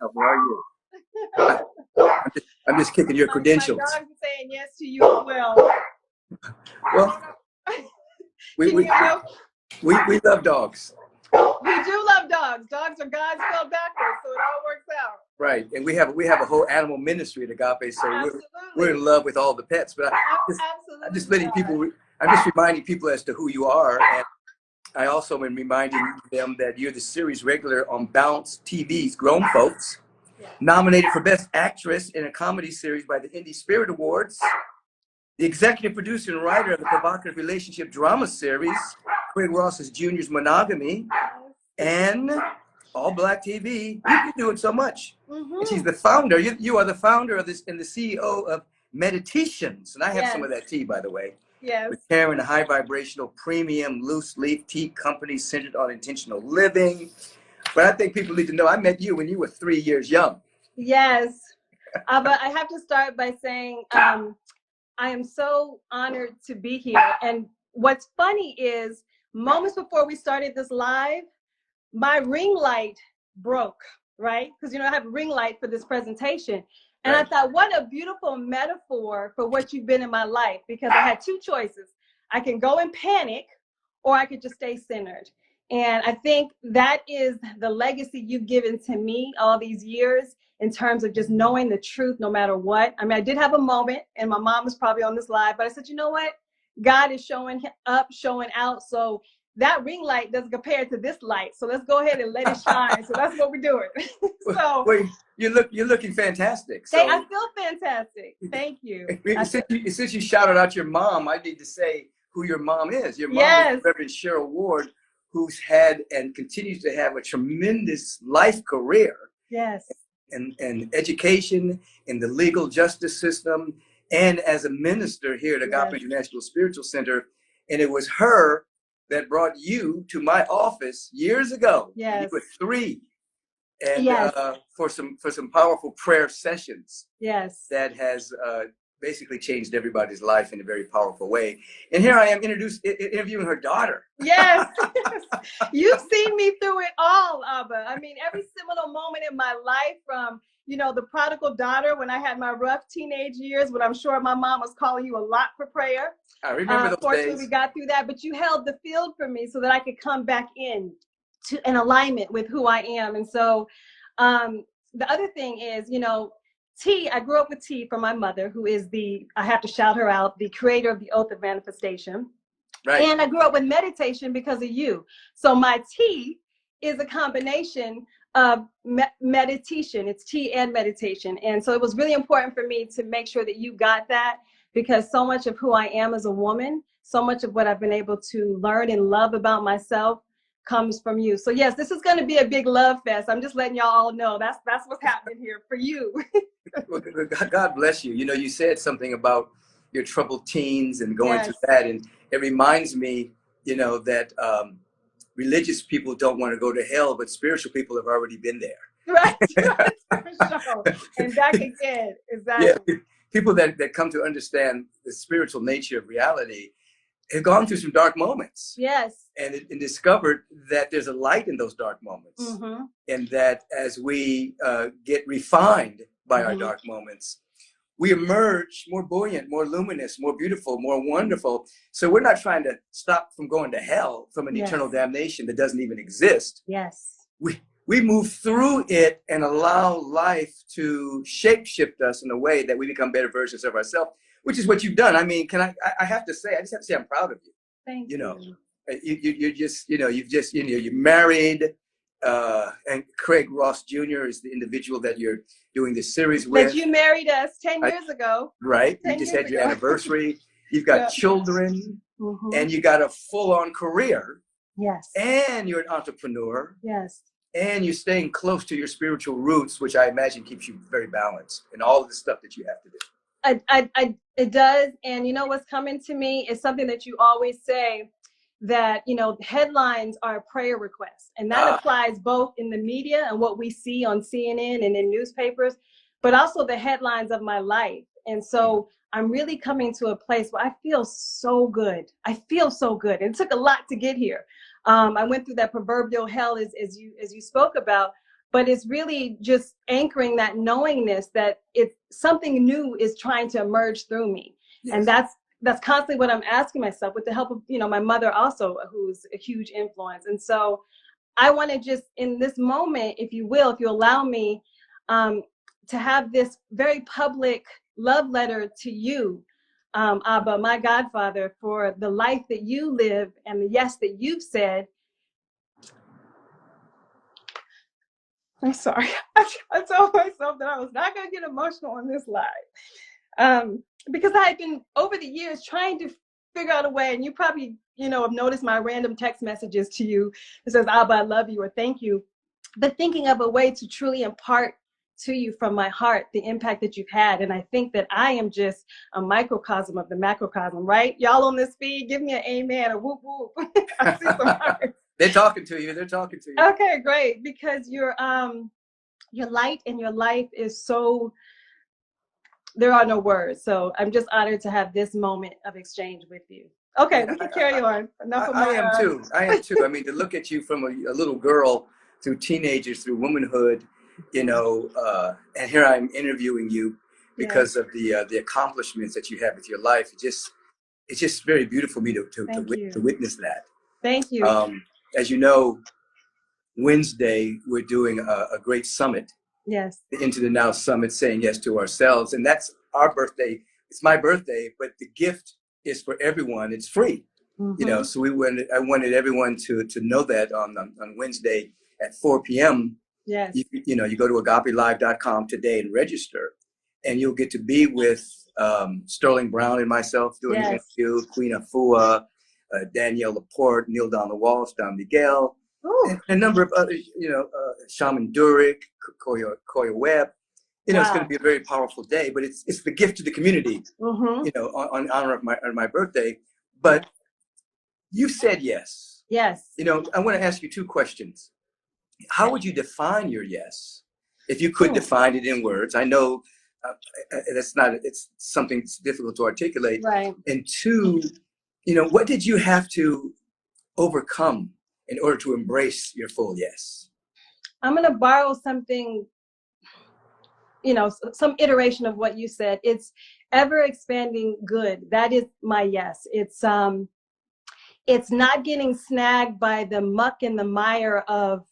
How are you? I'm just kicking your credentials. My dog's saying yes to you as well. Well, we love dogs. We do love dogs. Dogs are God's spelled backwards, so it all works out. Right, and we have a whole animal ministry at Agape, so we're in love with all the pets. But I'm just letting people. I'm just reminding people as to who you are, and I also am reminding them that you're the series regular on Bounce TVs, Grown Folks, nominated for Best Actress in a Comedy Series by the Indie Spirit Awards, the executive producer and writer of the provocative relationship drama series, Craig Ross's Junior's Monogamy, and All Black TV. You're doing so much. And she's the founder. You are the founder of this and the CEO of Meditations. And I have some of that tea, by the way. Yes. With Karen, a high vibrational premium loose leaf tea company centered on intentional living. But I think people need to know I met you when you were 3 years young. Yes. But I have to start by saying I am so honored to be here. And what's funny is moments before we started this live, my ring light broke, right? Because, I have a ring light for this presentation. And I thought, what a beautiful metaphor for what you've been in my life, because I had two choices. I can go and panic, or I could just stay centered. And I think that is the legacy you've given to me all these years in terms of just knowing the truth no matter what. I mean, I did have a moment, and my mom was probably on this live, but I said, you know what? God is showing up, showing out. So that ring light doesn't compare to this light. So let's go ahead and let it shine. So that's what we're doing. So wait, you're looking fantastic. So I feel fantastic. Thank you. Since you shouted out your mom, I need to say who your mom is. Your mom is Reverend Cheryl Ward, who's had and continues to have a tremendous life career. Yes. And education in the legal justice system and as a minister here at Agape International Spiritual Center. And it was her that brought you to my office years ago. Yes. You were 3. And for some powerful prayer sessions. Yes. That has basically changed everybody's life in a very powerful way. And here I am interviewing her daughter. Yes. You've seen me through it all, Abba. I mean, every seminal moment in my life, from the prodigal daughter when I had my rough teenage years, when I'm sure my mom was calling you a lot for prayer. I remember those fortunately, days. we got through that, but you held the field for me so that I could come back in to an alignment with who I am. And so the other thing is, T, I grew up with T from my mother, who is I have to shout her out, the creator of the Oath of Manifestation. Right. And I grew up with meditation because of you. So my T is a combination of meditation. It's T and meditation. And so it was really important for me to make sure that you got that, because so much of who I am as a woman, so much of what I've been able to learn and love about myself comes from you. So yes, this is going to be a big love fest. I'm just letting y'all all know that's what's happening here for you. Well, God bless you. You said something about your troubled teens and going through that, and it reminds me, that religious people don't want to go to hell, but spiritual people have already been there. Right, for sure. And back again, exactly. Yeah, people that come to understand the spiritual nature of reality have gone through some dark moments. Yes. And discovered that there's a light in those dark moments. And that as we get refined by our dark moments, we emerge more buoyant, more luminous, more beautiful, more wonderful. So we're not trying to stop from going to hell, from an eternal damnation that doesn't even exist. Yes. We move through it and allow life to shape-shift us in a way that we become better versions of ourselves, which is what you've done. I mean, I have to say, I'm proud of you. Thank you. You're just, you're married, and Craig Ross Jr. is the individual that you're doing this series with. But you married us 10 years ago. Right. You just had your anniversary. You've got children, and you got a full-on career. Yes. And you're an entrepreneur. Yes. And you're staying close to your spiritual roots, which I imagine keeps you very balanced in all of the stuff that you have to do. It does. And what's coming to me is something that you always say, that, headlines are a prayer request. And that applies both in the media and what we see on CNN and in newspapers, but also the headlines of my life. And so I'm really coming to a place where I feel so good. I feel so good. It took a lot to get here. I went through that proverbial hell as you spoke about, but it's really just anchoring that knowingness that it's something new is trying to emerge through me. Yes. And that's constantly what I'm asking myself, with the help of, you know, my mother also, who's a huge influence. And so I want to just, in this moment, if you will, if you allow me, to have this very public love letter to you, Abba, my godfather, for the life that you live and the yes that you've said. I'm sorry. I told myself that I was not going to get emotional on this live, because I had been, over the years, trying to figure out a way, and you probably, you know, have noticed my random text messages to you that says, Abba, I love you, or thank you, but thinking of a way to truly impart to you from my heart the impact that you've had. And I think that I am just a microcosm of the macrocosm, right? Y'all on this feed, give me an amen, or whoop whoop. I see some hearts. They're talking to you. They're talking to you. Okay, great. Because your light and your life is so, there are no words. So I'm just honored to have this moment of exchange with you. Okay, we can carry on. Enough of my, I am too. I am too. I mean, to look at you from a little girl through teenagers, through womanhood, you know, and here I'm interviewing you because of the accomplishments that you have with your life. It's just very beautiful for me to witness that. Thank you. As you know, Wednesday, we're doing a great summit. Yes. The Into the Now Summit, saying yes to ourselves. And that's our birthday. It's my birthday, but the gift is for everyone. It's free. Mm-hmm. You know, so I wanted everyone to know that on Wednesday at 4 p.m. Yes. You know, you go to agapelive.com today and register, and you'll get to be with Sterling Brown and myself doing the interview, Queen Afua, Danielle Laporte, Neil Don the Walsh, Don Miguel, and a number of others, you know, Shaman Durek, Koya Webb. You know, it's going to be a very powerful day, but it's the gift to the community, you know, on honor of my birthday. But you said yes. Yes. You know, I want to ask you two questions. How would you define your yes? If you could define it in words. I know it's something that's difficult to articulate. Right. And two, you know, what did you have to overcome in order to embrace your full yes? I'm going to borrow something, you know, some iteration of what you said. It's ever expanding good. That is my yes. It's not getting snagged by the muck and the mire of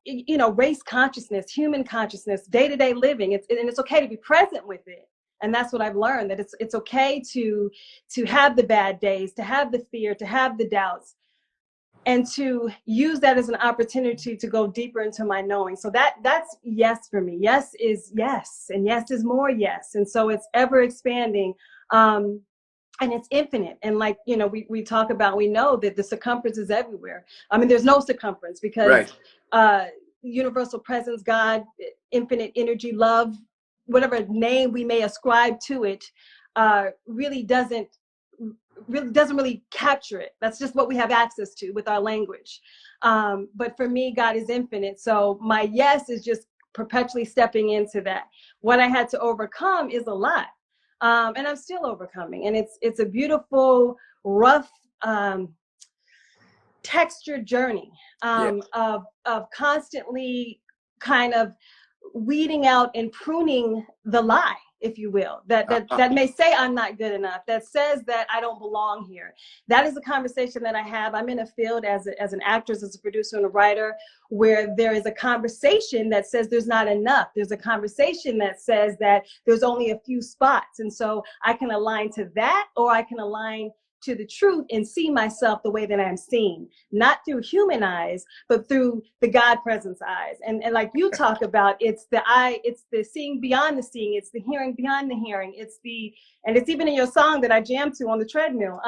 you know, race consciousness, human consciousness, day-to-day living. And it's okay to be present with it. And that's what I've learned, that it's okay to have the bad days, to have the fear, to have the doubts, and to use that as an opportunity to go deeper into my knowing. So that's yes for me. Yes is yes, and yes is more yes. And so it's ever expanding, and it's infinite. And like, you know, we talk about, we know that the circumference is everywhere. I mean, there's no circumference, because universal presence, God, infinite energy, love, whatever name we may ascribe to it, really doesn't capture it. That's just what we have access to with our language. But for me, God is infinite. So my yes is just perpetually stepping into that. What I had to overcome is a lot. And I'm still overcoming. And it's a beautiful, rough, textured journey of constantly kind of weeding out and pruning the lie, if you will, that may say I'm not good enough, that says that I don't belong here. That is a conversation that I have. I'm in a field as an actress, as a producer and a writer, where there is a conversation that says there's not enough. There's a conversation that says that there's only a few spots. And so I can align to that, or I can align to the truth and see myself the way that I'm seen, not through human eyes, but through the God presence eyes. And like you talk about, it's the eye, it's the seeing beyond the seeing, it's the hearing beyond the hearing, and it's even in your song that I jammed to on the treadmill,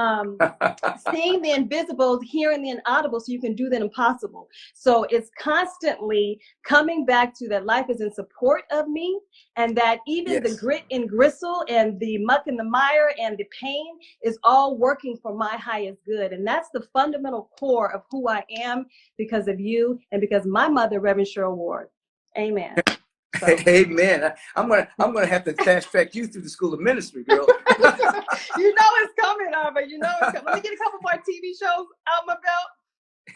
seeing the invisible, hearing the inaudible, so you can do the impossible. So it's constantly coming back to that life is in support of me, and that even the grit and gristle and the muck and the mire and the pain is all working for my highest good. And that's the fundamental core of who I am, because of you and because my mother, Reverend Cheryl Ward. Amen. So. Amen. I'm gonna have to fast track you through the School of Ministry, girl. You know it's coming, Abba. You know it's coming. Let me get a couple more TV shows out my belt.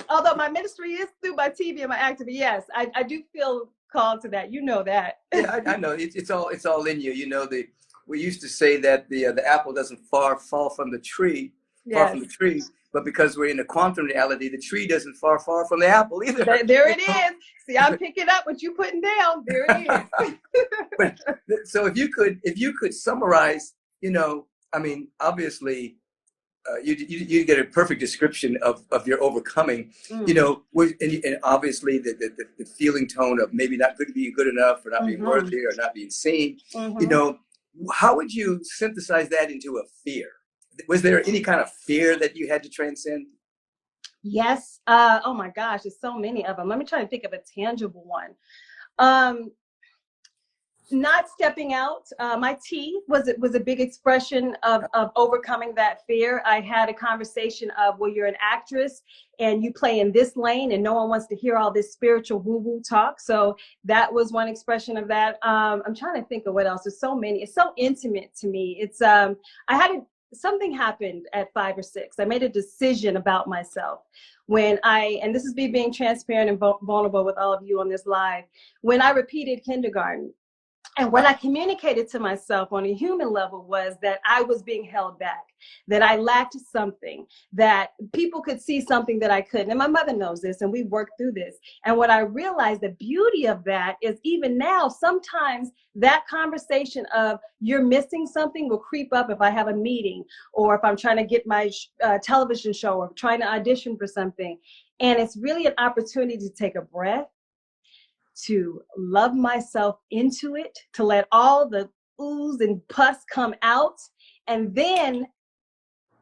Although my ministry is through my TV and my acting, yes, I do feel called to that. You know that. Yeah, I know. It's all in you. You know, we used to say that the apple doesn't fall from the tree, far Yes. from the tree, but because we're in a quantum reality, the tree doesn't far from the apple either. There it is. See, I'm picking up what you're putting down. There it is. But, so if you could summarize, you know, I mean, obviously, you get a perfect description of your overcoming, you know, and obviously the feeling tone of maybe not being good enough or not being worthy or not being seen, you know, how would you synthesize that into a fear? Was there any kind of fear that you had to transcend? Yes. Oh my gosh, there's so many of them. Let me try and think of a tangible one. Not stepping out. My T was a big expression of overcoming that fear. I had a conversation of, well, you're an actress and you play in this lane and no one wants to hear all this spiritual woo-woo talk. So that was one expression of that. I'm trying to think of what else. There's so many. It's so intimate to me. It's something happened at 5 or 6. I made a decision about myself when and this is me being transparent and vulnerable with all of you on this live, when I repeated kindergarten. And what I communicated to myself on a human level was that I was being held back, that I lacked something, that people could see something that I couldn't. And my mother knows this, and we worked through this. And what I realized, the beauty of that is even now, sometimes that conversation of you're missing something will creep up if I have a meeting or if I'm trying to get my television show or trying to audition for something. And it's really an opportunity to take a breath, to love myself into it, to let all the ooze and pus come out, and then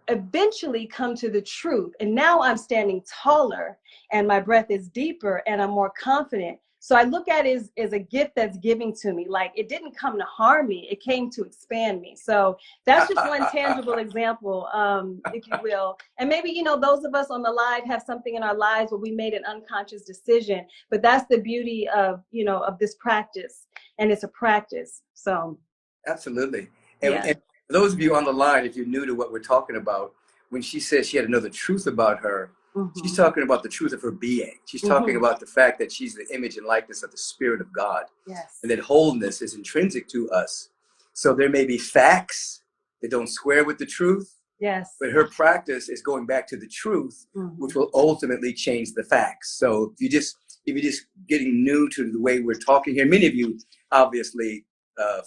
eventually come to the truth. And now I'm standing taller and my breath is deeper and I'm more confident. So I look at it as a gift that's giving to me. Like, it didn't come to harm me, it came to expand me. So that's just one tangible example, if you will. And maybe, you know, those of us on the live have something in our lives where we made an unconscious decision, but that's the beauty of, you know, of this practice. And it's a practice. So Absolutely. And for those of you on the line, if you're new to what we're talking about, when she says she had to know the truth about her, she's talking about the truth of her being. She's talking about the fact that she's the image and likeness of the Spirit of God. Yes. And that wholeness is intrinsic to us. So there may be facts that don't square with the truth. Yes. But her practice is going back to the truth, which will ultimately change the facts. So if you're just getting new to the way we're talking here, many of you obviously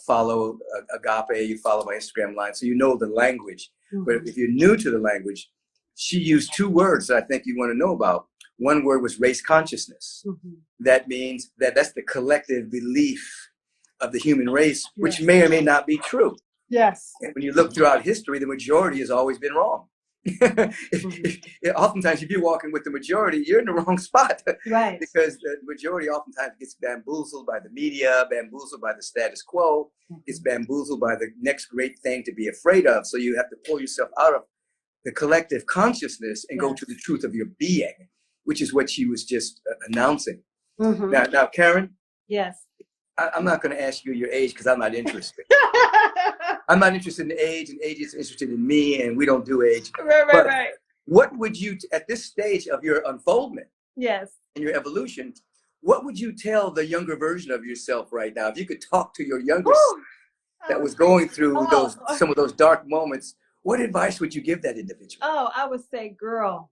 follow Agape, you follow my Instagram line, so you know the language. But if you're new to the language, she used 2 words that I think you want to know about. One word was race consciousness. That means that's the collective belief of the human race, which may or may not be true. Yes. And when you look throughout history, the majority has always been wrong. Oftentimes, if you're walking with the majority, you're in the wrong spot. Right. Because the majority oftentimes gets bamboozled by the media, bamboozled by the status quo, gets bamboozled by the next great thing to be afraid of. So you have to pull yourself out of the collective consciousness and go to the truth of your being, which is what she was just announcing. Now, Karen. Yes. I'm not going to ask you your age because I'm not interested. I'm not interested in age, and age is interested in me, and we don't do age. Right. What would you, at this stage of your unfoldment, and your evolution, what would you tell the younger version of yourself right now? If you could talk to your younger self that was going through some of those dark moments, what advice would you give that individual? Oh, I would say, girl,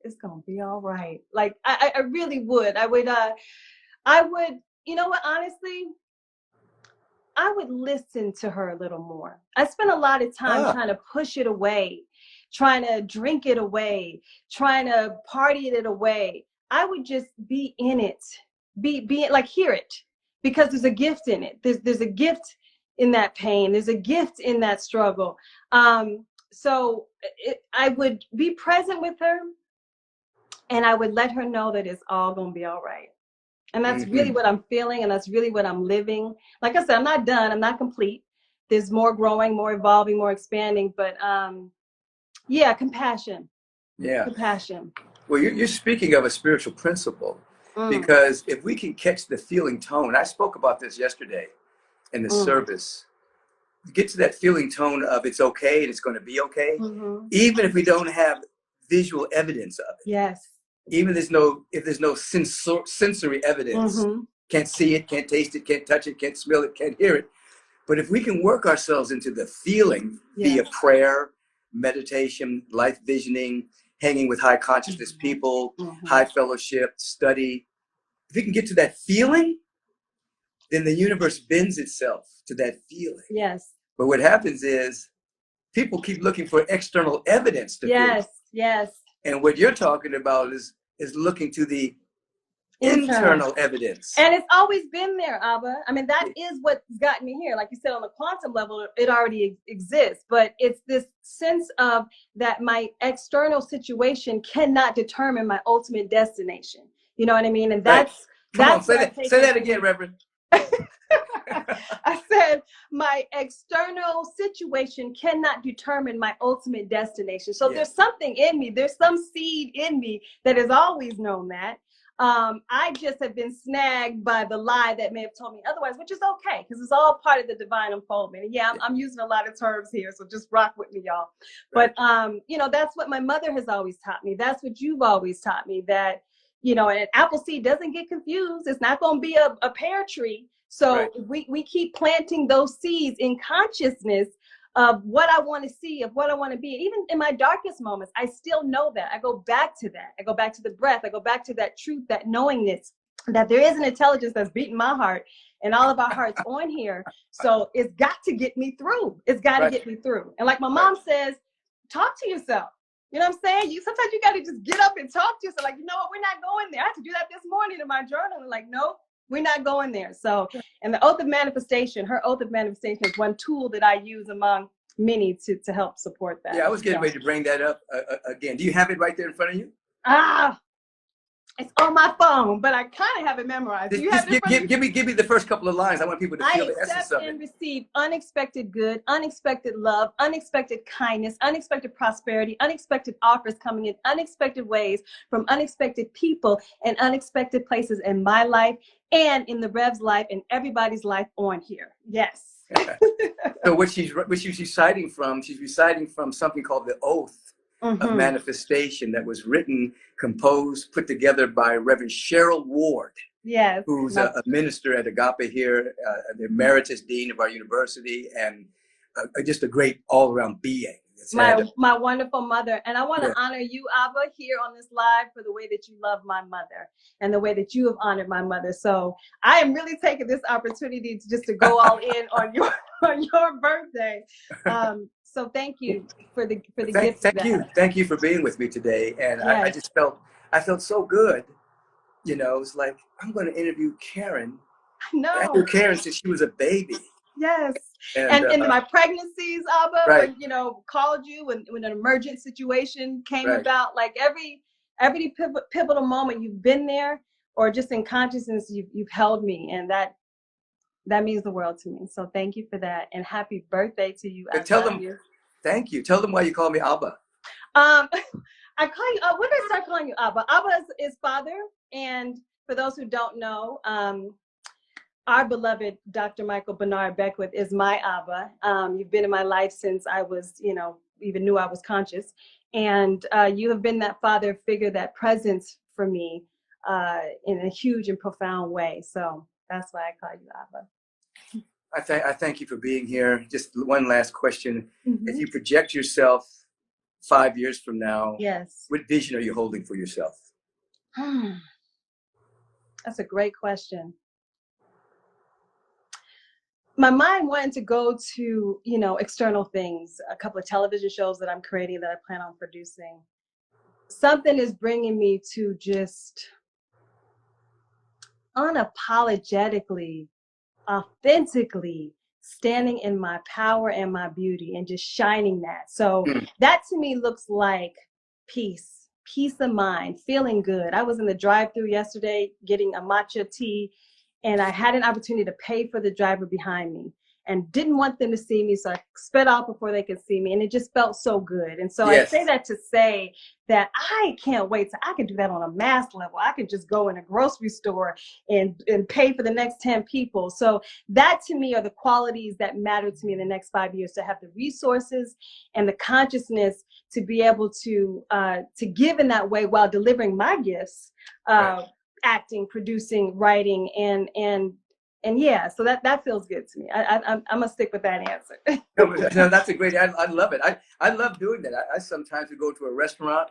it's gonna be all right. Like, I really would. I would, you know what, honestly, I would listen to her a little more. I spent a lot of time trying to push it away, trying to drink it away, trying to party it away. I would just be in it, be like, hear it, because there's a gift in it. There's a gift in that pain. There's a gift in that struggle. So I would be present with her, and I would let her know that it's all gonna be all right. And that's really what I'm feeling, and that's really what I'm living. Like I said, I'm not done. I'm not complete. There's more growing, more evolving, more expanding. But compassion. Yeah. Compassion. Well, you're speaking of a spiritual principle, because if we can catch the feeling tone, I spoke about this yesterday in the service, get to that feeling tone of it's okay and it's going to be okay, even if we don't have visual evidence of it. Yes. even if there's no sensory evidence, can't see it, can't taste it, can't touch it, can't smell it, can't hear it. But if we can work ourselves into the feeling via prayer, meditation, life visioning, hanging with high consciousness people, high fellowship, study, if we can get to that feeling, then the universe bends itself to that feeling. Yes. But what happens is people keep looking for external evidence to feel. Yes. And what you're talking about is looking to the internal evidence. And it's always been there, Abba. I mean, that is what's gotten me here. Like you said, on the quantum level, it already exists. But it's this sense of that my external situation cannot determine my ultimate destination. You know what I mean? And that's say that again, Reverend. I said my external situation cannot determine my ultimate destination. So there's something in me, there's some seed in me that has always known that. I just have been snagged by the lie that may have told me otherwise, which is okay, because it's all part of the divine unfoldment. And I'm using a lot of terms here, so just rock with me, y'all. Right. But, that's what my mother has always taught me. That's what you've always taught me, that, an apple seed doesn't get confused. It's not going to be a pear tree. So we keep planting those seeds in consciousness of what I want to see, of what I want to be. Even in my darkest moments, I still know that. I go back to that. I go back to the breath. I go back to that truth, that knowingness, that there is an intelligence that's beating my heart and all of our hearts on here. So it's got to get me through. It's got to get me through. And like my mom says, talk to yourself. You know what I'm saying? Sometimes you got to just get up and talk to yourself. Like, you know what? We're not going there. I had to do that this morning in my journal. And like, no, we're not going there. So, and the oath of manifestation, her oath of manifestation is one tool that I use among many to help support that. Yeah, I was getting ready to bring that up again. Do you have it right there in front of you? It's on my phone, but I kind of have it memorized. Do you have it give me the first couple of lines. I want people to feel the essence of it. I accept and receive unexpected good, unexpected love, unexpected kindness, unexpected prosperity, unexpected offers coming in unexpected ways from unexpected people and unexpected places in my life and in the Rev's life and everybody's life on here. Yes. So what she's reciting from, she's reciting from something called the Oath of Manifestation that was written, composed, put together by Reverend Cheryl Ward. Yes. Who's a minister at Agape here, the emeritus dean of our university, and just a great all-around being. My wonderful mother. And I want to honor you, Abba, here on this live for the way that you love my mother and the way that you have honored my mother. So I am really taking this opportunity to go all in on your birthday. So thank you for the gift. Thank you for being with me today. And I just felt so good. It's like, I'm going to interview Karen. I knew Karen since she was a baby. Yes. And in my pregnancies, Abba, when, called you when an emergent situation came about, like every pivotal moment you've been there, or just in consciousness, you've held me. And that means the world to me. So thank you for that. And happy birthday to you. Thank you. Tell them why you call me Abba. I call you, when did I start calling you Abba? Abba is father. And for those who don't know, our beloved Dr. Michael Beckwith is my Abba. You've been in my life since I was, even knew I was conscious. And you have been that father figure, that presence for me in a huge and profound way. So that's why I call you Abba. I thank you for being here. Just one last question. If you project yourself 5 years from now, what vision are you holding for yourself? That's a great question. My mind wanted to go to, external things, a couple of television shows that I'm creating that I plan on producing. Something is bringing me to just unapologetically, authentically standing in my power and my beauty and just shining that. So that to me looks like peace of mind, feeling good. I was in the drive-thru yesterday getting a matcha tea, and I had an opportunity to pay for the driver behind me. and didn't want them to see me. So I sped off before they could see me. And it just felt so good. And so Yes. I say that to say that I can't wait I can do that on a mass level. I can just go in a grocery store and pay for the next 10 people. So that to me are the qualities that matter to me in the next 5 years, to have the resources and the consciousness to be able to give in that way while delivering my gifts, Right. acting, producing, writing, and yeah, so that feels good to me. I'm gonna stick with that answer. No, that's a great, I love it. I love doing that. I sometimes would go to a restaurant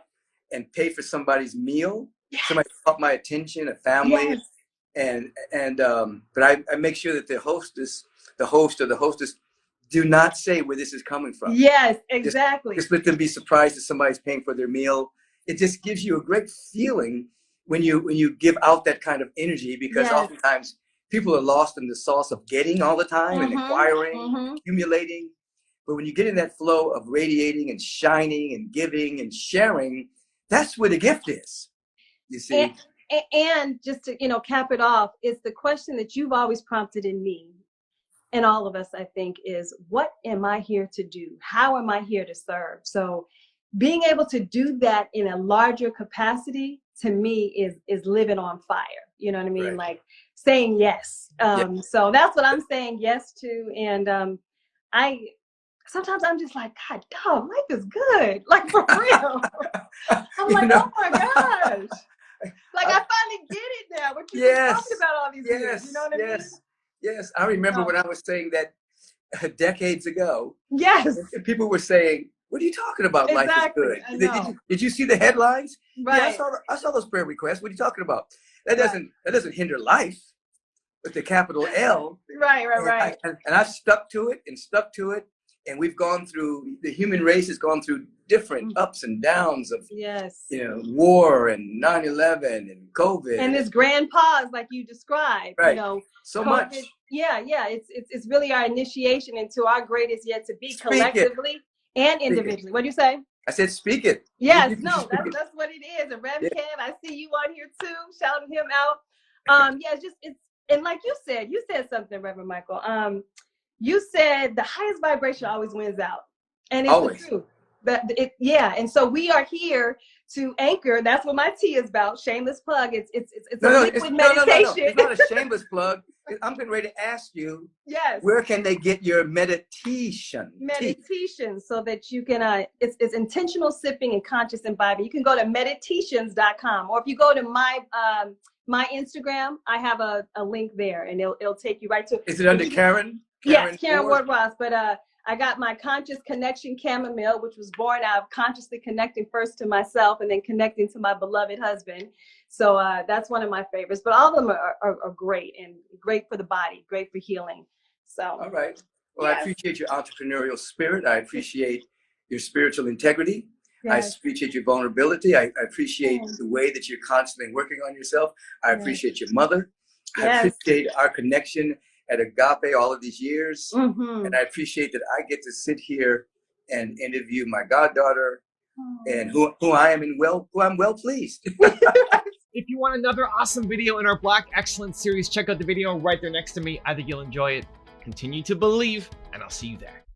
and pay for somebody's meal. Yes. Somebody caught my attention, a family. Yes. But I make sure that the host or the hostess do not say where this is coming from. Yes, exactly. Just let them be surprised that somebody's paying for their meal. It just gives you a great feeling when you give out that kind of energy, because yes. Oftentimes people are lost in the sauce of getting all the time and acquiring, accumulating. But when you get in that flow of radiating and shining and giving and sharing, that's where the gift is, you see. And just to cap it off, it's the question that you've always prompted in me and all of us, I think, is what am I here to do? How am I here to serve? So being able to do that in a larger capacity, to me, is living on fire. You know what I mean? Right. Like saying yes. So that's what I'm saying yes to. And sometimes I'm just like, God, dog, life is good. Like, for real. I'm like, oh my gosh. Like, I finally get it now. What you've been talking about all these years. You know what I mean? Yes. I remember when I was saying that decades ago. Yes. People were saying, what are you talking about? Exactly. Life is good. Did you see the headlines? Right. Yeah, I saw those prayer requests. What are you talking about? That doesn't hinder life with the capital L. Right. And I've stuck to it. And we've gone through, the human race has gone through different ups and downs of, war and 9/11 and COVID. And this grand pause, like you described, right. So COVID, much. Yeah. It's really our initiation into our greatest yet to be, collectively and individually. What do you say? I said, speak it. Yes, that's what it is. And Rev Kev, I see you on here too, shouting him out. And like you said something, Reverend Michael. You said the highest vibration always wins out. And it's always. The truth. And so we are here to anchor. That's what my tea is about. Shameless plug. It's a liquid meditation. No. It's not a shameless plug. I'm getting ready to ask you. Yes. Where can they get your meditation? So that you can. It's intentional sipping and conscious imbibing. You can go to meditations.com, or if you go to my Instagram, I have a link there, and it'll take you right to. Is it under Karen? Yes, Karen Ward Ross. But I got my Conscious Connection Chamomile, which was born out of consciously connecting first to myself and then connecting to my beloved husband. So that's one of my favorites. But all of them are great, and great for the body, great for healing. So. All right. Well, yes. I appreciate your entrepreneurial spirit. I appreciate your spiritual integrity. Yes. I appreciate your vulnerability. I appreciate the way that you're constantly working on yourself. I appreciate your mother. I appreciate our connection at Agape all of these years. And I appreciate that I get to sit here and interview my goddaughter and who I'm well pleased. If you want another awesome video in our Black Excellence series, check out the video right there next to me. I think you'll enjoy it. Continue to believe, and I'll see you there.